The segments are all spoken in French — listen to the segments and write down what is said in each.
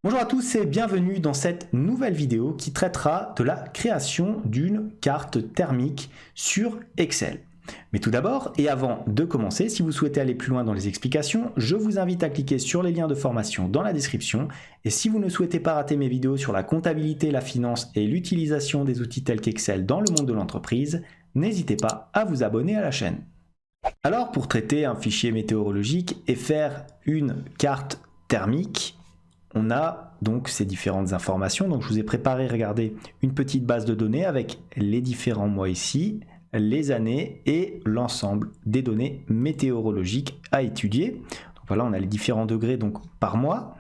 Bonjour à tous et bienvenue dans cette nouvelle vidéo qui traitera de la création d'une carte thermique sur Excel. Mais tout d'abord, et avant de commencer, si vous souhaitez aller plus loin dans les explications, je vous invite à cliquer sur les liens de formation dans la description. Et si vous ne souhaitez pas rater mes vidéos sur la comptabilité, la finance et l'utilisation des outils tels qu'Excel dans le monde de l'entreprise, n'hésitez pas à vous abonner à la chaîne. Alors, pour traiter un fichier météorologique et faire une carte thermique, on a donc ces différentes informations. Donc je vous ai préparé, regardez, une petite base de données avec les différents mois ici, les années et l'ensemble des données météorologiques à étudier. Donc voilà, on a les différents degrés donc par mois.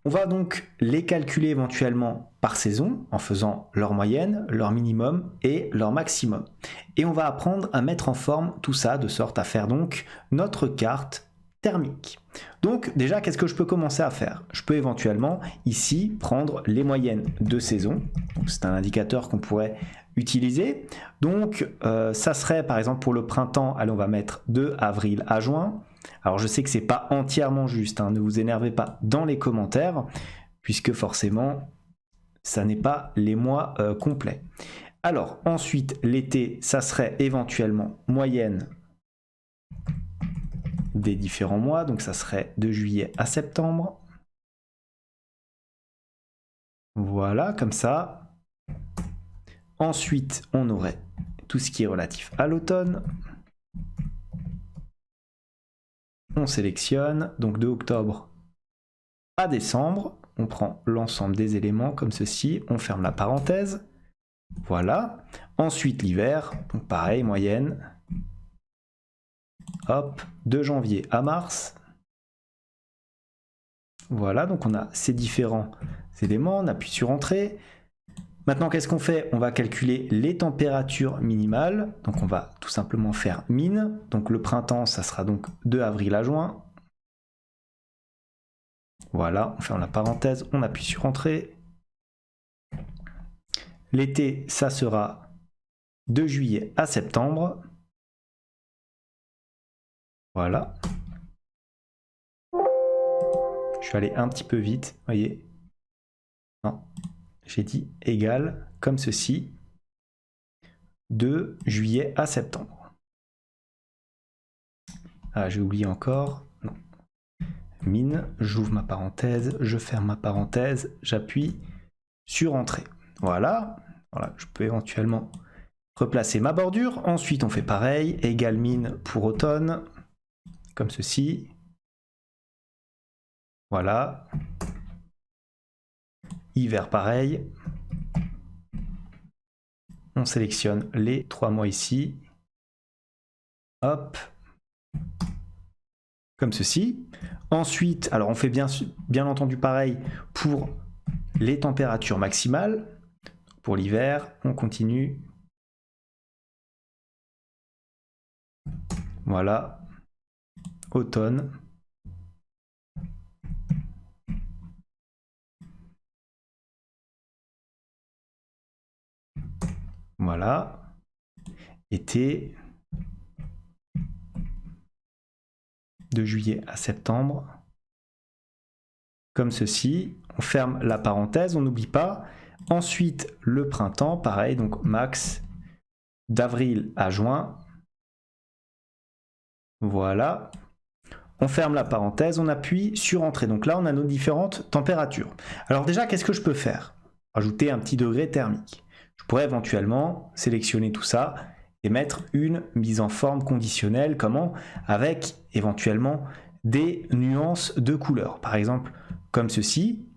On va donc les calculer éventuellement par saison en faisant leur moyenne, leur minimum et leur maximum. Et on va apprendre à mettre en forme tout ça de sorte à faire donc notre carte thermique. Donc déjà, qu'est-ce que je peux commencer à faire? Je peux éventuellement ici prendre les moyennes de saison. C'est un indicateur qu'on pourrait utiliser. Donc ça serait par exemple pour le printemps, allez, on va mettre de avril à juin. Alors je sais que c'est pas entièrement juste, hein, ne vous énervez pas dans les commentaires, puisque forcément ça n'est pas les mois complets. Alors ensuite l'été, ça serait éventuellement moyenne des différents mois, donc ça serait de juillet à septembre. Voilà, comme ça. Ensuite, on aurait tout ce qui est relatif à l'automne. On sélectionne, donc de octobre à décembre. On prend l'ensemble des éléments comme ceci, on ferme la parenthèse. Voilà. Ensuite, l'hiver, donc pareil, moyenne. Hop, de janvier à mars. Voilà, donc on a ces différents éléments, on appuie sur Entrée. Maintenant, qu'est-ce qu'on fait? On va calculer les températures minimales. Donc on va tout simplement faire min. Donc le printemps, ça sera donc de avril à juin. Voilà, on ferme la parenthèse, on appuie sur Entrée. L'été, ça sera de juillet à septembre. Voilà. Je suis allé un petit peu vite, voyez. Non, j'ai dit égal, comme ceci, de juillet à septembre. Ah, j'ai oublié encore. Non. Min, j'ouvre ma parenthèse, je ferme ma parenthèse, j'appuie sur Entrée. Voilà. Voilà, je peux éventuellement replacer ma bordure. Ensuite, on fait pareil, égal min pour automne, comme ceci. Voilà. Hiver, pareil. On sélectionne les 3 mois ici. Hop. Comme ceci. Ensuite, alors on fait bien entendu pareil pour les températures maximales. Pour l'hiver, on continue. Voilà. Automne. Voilà. Été. De juillet à septembre. Comme ceci. On ferme la parenthèse, on n'oublie pas. Ensuite, le printemps, pareil, donc max d'avril à juin. Voilà. On ferme la parenthèse, on appuie sur Entrée. Donc là, on a nos différentes températures. Alors déjà, qu'est-ce que je peux faire? Ajouter un petit degré thermique. Je pourrais éventuellement sélectionner tout ça et mettre une mise en forme conditionnelle. Comment? Avec éventuellement des nuances de couleurs. Par exemple, comme ceci,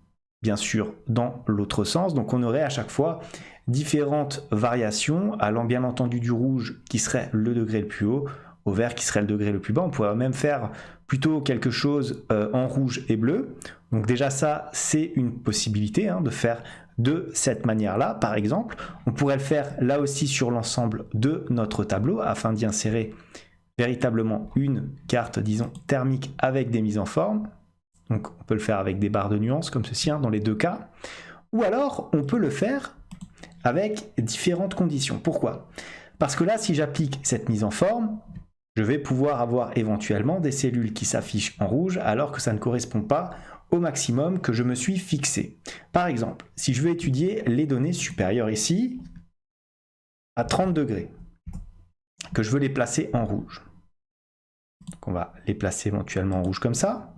bien sûr dans l'autre sens. Donc on aurait à chaque fois différentes variations, allant bien entendu du rouge qui serait le degré le plus haut, au vert qui serait le degré le plus bas. On pourrait même faire plutôt quelque chose en rouge et bleu. Donc déjà ça, c'est une possibilité de faire de cette manière-là. Par exemple, on pourrait le faire là aussi sur l'ensemble de notre tableau afin d'y insérer véritablement une carte, disons, thermique avec des mises en forme. Donc on peut le faire avec des barres de nuances comme ceci dans les deux cas. Ou alors on peut le faire avec différentes conditions. Pourquoi? Parce que là, si j'applique cette mise en forme, je vais pouvoir avoir éventuellement des cellules qui s'affichent en rouge alors que ça ne correspond pas au maximum que je me suis fixé. Par exemple, si je veux étudier les données supérieures ici, à 30 degrés, que je veux les placer en rouge. Donc on va les placer éventuellement en rouge comme ça.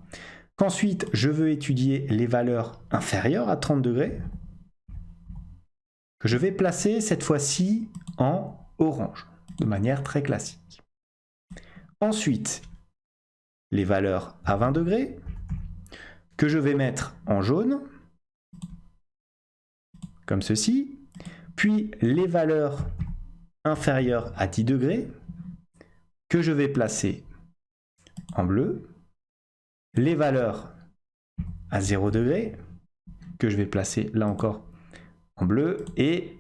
Qu'ensuite, je veux étudier les valeurs inférieures à 30 degrés, que je vais placer cette fois-ci en orange, de manière très classique. Ensuite, les valeurs à 20 degrés, que je vais mettre en jaune, comme ceci, puis les valeurs inférieures à 10 degrés, que je vais placer en bleu, les valeurs à 0 degré, que je vais placer là encore en bleu, et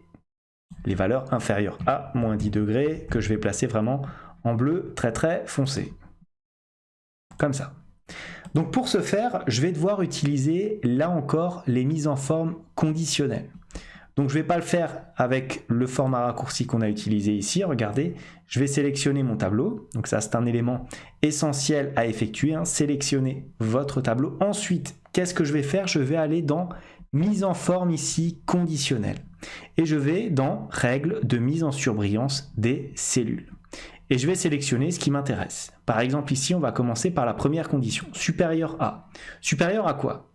les valeurs inférieures à moins 10 degrés, que je vais placer vraiment en bleu très très foncé. Comme ça. Donc pour ce faire, je vais devoir utiliser là encore les mises en forme conditionnelles. Donc je ne vais pas le faire avec le format raccourci qu'on a utilisé ici. Regardez, je vais sélectionner mon tableau. Donc ça, c'est un élément essentiel à effectuer. Sélectionnez votre tableau. Ensuite, qu'est-ce que je vais faire? Je vais aller dans mise en forme ici conditionnelle. Et je vais dans règles de mise en surbrillance des cellules. Et je vais sélectionner ce qui m'intéresse. Par exemple, ici, on va commencer par la première condition, supérieur à. Supérieur à quoi?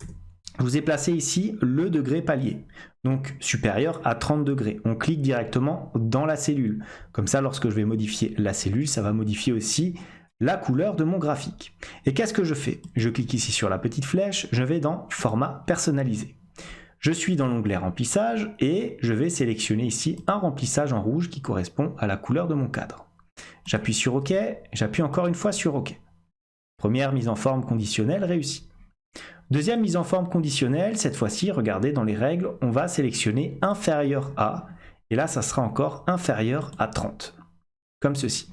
Je vous ai placé ici le degré palier, donc supérieur à 30 degrés. On clique directement dans la cellule. Comme ça, lorsque je vais modifier la cellule, ça va modifier aussi la couleur de mon graphique. Et qu'est-ce que je fais? Je clique ici sur la petite flèche, je vais dans format personnalisé. Je suis dans l'onglet remplissage et je vais sélectionner ici un remplissage en rouge qui correspond à la couleur de mon cadre. J'appuie sur OK, j'appuie encore une fois sur OK. Première mise en forme conditionnelle réussie. Deuxième mise en forme conditionnelle, cette fois-ci, regardez dans les règles, on va sélectionner inférieur à, et là ça sera encore inférieur à 30, comme ceci.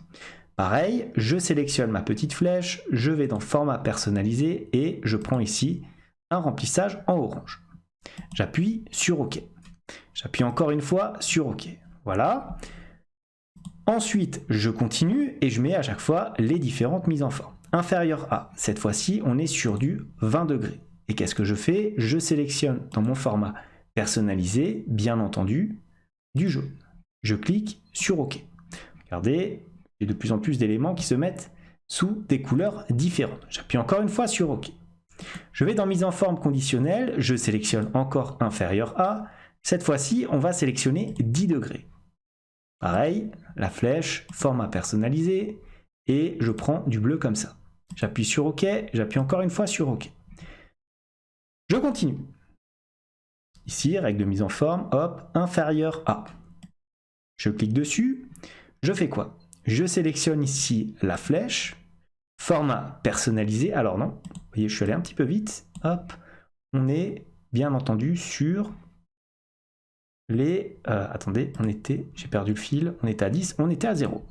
Pareil, je sélectionne ma petite flèche, je vais dans format personnalisé et je prends ici un remplissage en orange. J'appuie sur OK. J'appuie encore une fois sur OK. Voilà. Ensuite, je continue et je mets à chaque fois les différentes mises en forme. Inférieur à, cette fois-ci, on est sur du 20 degrés. Et qu'est-ce que je fais? Je sélectionne dans mon format personnalisé, bien entendu, du jaune. Je clique sur OK. Regardez, il y a de plus en plus d'éléments qui se mettent sous des couleurs différentes. J'appuie encore une fois sur OK. Je vais dans mise en forme conditionnelle, je sélectionne encore inférieur à. Cette fois-ci, on va sélectionner 10 degrés. Pareil, la flèche, format personnalisé, et je prends du bleu comme ça. J'appuie sur OK, j'appuie encore une fois sur OK. Je continue. Ici, règle de mise en forme, hop, inférieur à. Je clique dessus, je fais quoi? Je sélectionne ici la flèche, format personnalisé, alors non, vous voyez, je suis allé un petit peu vite, hop, on est bien entendu sur les... attendez, j'ai perdu le fil, on était à 10, on était à 0.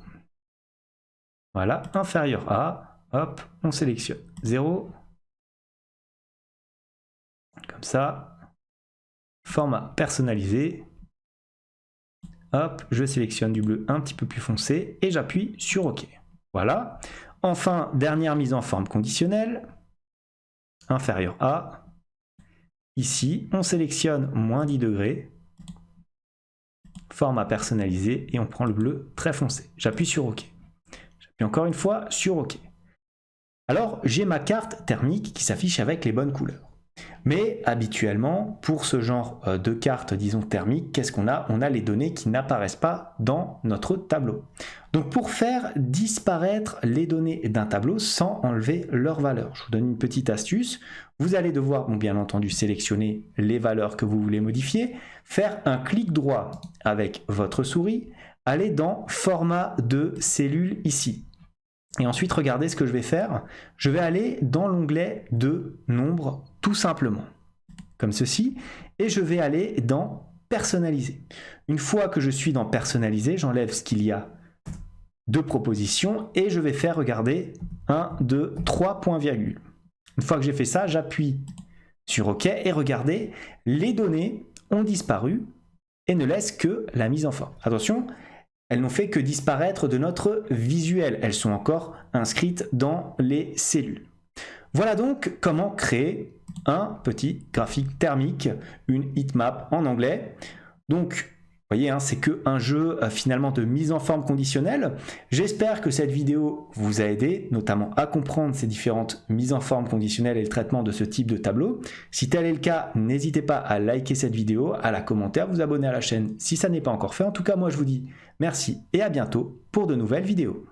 Voilà, inférieur à, hop, on sélectionne 0, comme ça, format personnalisé, hop, je sélectionne du bleu un petit peu plus foncé et j'appuie sur OK. Voilà, enfin, dernière mise en forme conditionnelle, inférieur à, ici, on sélectionne moins 10 degrés, format personnalisé et on prend le bleu très foncé. J'appuie sur OK. J'appuie encore une fois sur OK. Alors, j'ai ma carte thermique qui s'affiche avec les bonnes couleurs. Mais habituellement, pour ce genre de carte, disons thermique, qu'est-ce qu'on a? On a les données qui n'apparaissent pas dans notre tableau. Donc pour faire disparaître les données d'un tableau sans enlever leur valeur, je vous donne une petite astuce. Vous allez devoir, bien entendu, sélectionner les valeurs que vous voulez modifier, faire un clic droit avec votre souris, aller dans format de cellule ici. Et ensuite, regardez ce que je vais faire. Je vais aller dans l'onglet de nombre, tout simplement, comme ceci, et je vais aller dans personnaliser. Une fois que je suis dans personnaliser, j'enlève ce qu'il y a de propositions et je vais faire, regardez, 1, 2, 3 points virgule. Une fois que j'ai fait ça, j'appuie sur OK et regardez, les données ont disparu et ne laissent que la mise en forme. Attention, elles n'ont fait que disparaître de notre visuel. Elles sont encore inscrites dans les cellules. Voilà donc comment créer un petit graphique thermique, une heatmap en anglais. Donc, vous voyez, c'est qu'un jeu finalement de mise en forme conditionnelle. J'espère que cette vidéo vous a aidé, notamment à comprendre ces différentes mises en forme conditionnelles et le traitement de ce type de tableau. Si tel est le cas, n'hésitez pas à liker cette vidéo, à la commenter, à vous abonner à la chaîne si ça n'est pas encore fait. En tout cas, moi je vous dis merci et à bientôt pour de nouvelles vidéos.